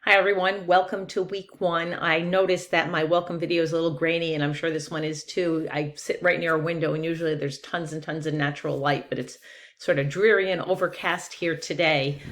Hi everyone, welcome to week one. I noticed that my welcome video is a little grainy and I'm sure this one is too. I sit right near a window and usually there's tons and tons of natural light, but it's sort of dreary and overcast here today.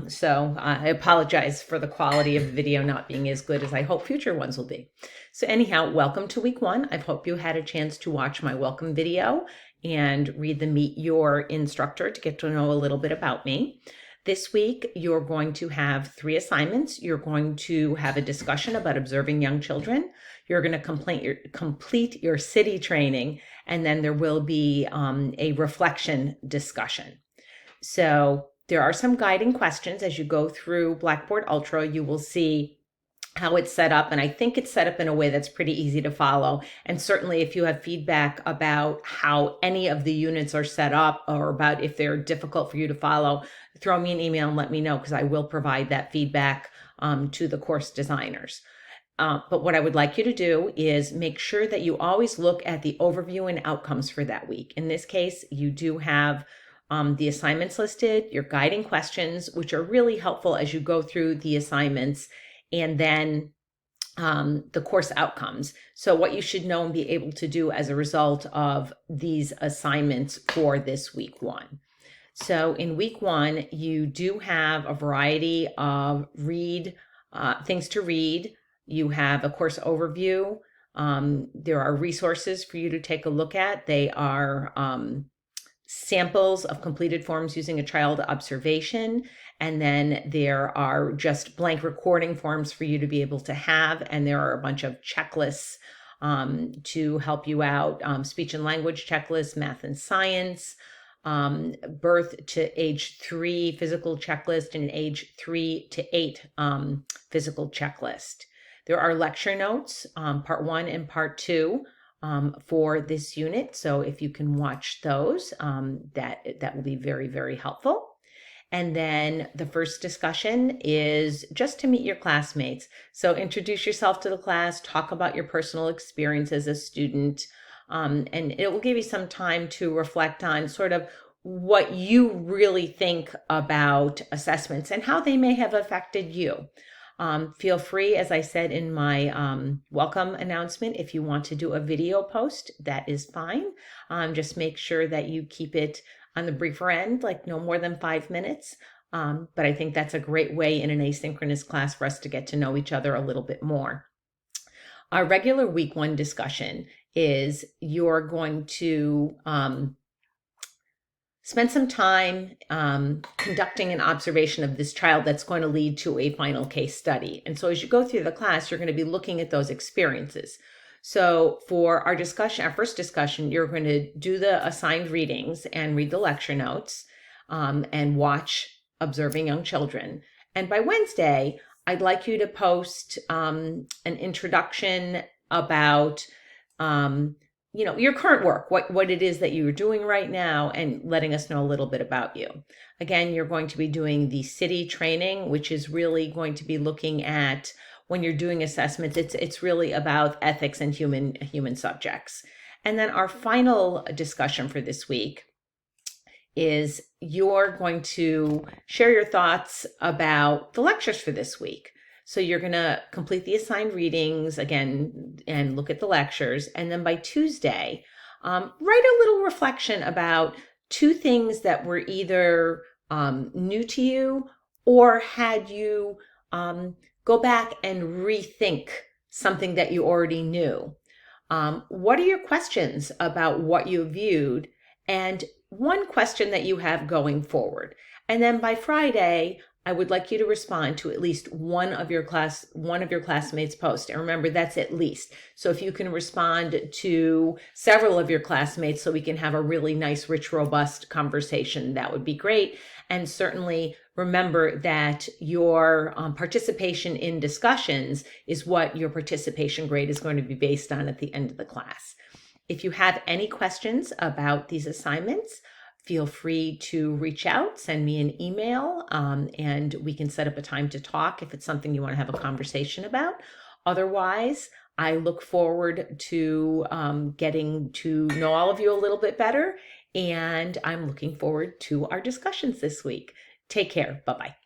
So I apologize for the quality of the video not being as good as I hope future ones will be. So anyhow, welcome to week one. I hope you had a chance to watch my welcome video and read the Meet Your Instructor to get to know a little bit about me. This week, you're going to have 3 assignments. You're going to have a discussion about observing young children. You're going to complete your city training, and then there will be a reflection discussion. So there are some guiding questions as you go through Blackboard Ultra. You will see how it's set up, and I think it's set up in a way that's pretty easy to follow. And certainly if you have feedback about how any of the units are set up or about if they're difficult for you to follow, throw me an email and let me know, because I will provide that feedback to the course designers. But what I would like you to do is make sure that you always look at the overview and outcomes for that week. In this case, you do have the assignments listed, your guiding questions, which are really helpful as you go through the assignments, and then the course outcomes. So what you should know and be able to do as a result of these assignments for this week one. So in week one, you do have a variety of things to read. You have a course overview. There are resources for you to take a look at. They are samples of completed forms using a child observation. And then there are just blank recording forms for you to be able to have. And there are a bunch of checklists to help you out. Speech and language checklists, math and science, birth to age 3 physical checklist, and age 3 to 8 physical checklist. There are lecture notes, part 1 and part 2 for this unit. So if you can watch those, that will be very, very helpful. And then the first discussion is just to meet your classmates. So introduce yourself to the class, talk about your personal experience as a student, and it will give you some time to reflect on sort of what you really think about assessments and how they may have affected you. Feel free, as I said in my welcome announcement, if you want to do a video post, that is fine. Just make sure that you keep it on the briefer end, like no more than 5 minutes. But I think that's a great way in an asynchronous class for us to get to know each other a little bit more. Our regular week one discussion is you're going to spend some time conducting an observation of this child that's going to lead to a final case study. And so as you go through the class, you're going to be looking at those experiences. So for our first discussion, you're going to do the assigned readings and read the lecture notes and watch Observing Young Children. And by Wednesday, I'd like you to post an introduction about your current work, what it is that you're doing right now, and letting us know a little bit about you. Again, you're going to be doing the city training, which is really going to be looking at, when you're doing assessments, it's really about ethics and human subjects. And then our final discussion for this week is you're going to share your thoughts about the lectures for this week. So you're going to complete the assigned readings again and look at the lectures. And then by Tuesday, write a little reflection about 2 things that were either new to you or had you go back and rethink something that you already knew. What are your questions about what you viewed? And one question that you have going forward. And then by Friday, I would like you to respond to at least one of your classmates' posts. And remember, that's at least. So if you can respond to several of your classmates so we can have a really nice, rich, robust conversation, that would be great. And certainly remember that your participation in discussions is what your participation grade is going to be based on at the end of the class. If you have any questions about these assignments, feel free to reach out, send me an email, and we can set up a time to talk if it's something you want to have a conversation about. Otherwise, I look forward to getting to know all of you a little bit better, and I'm looking forward to our discussions this week. Take care. Bye-bye.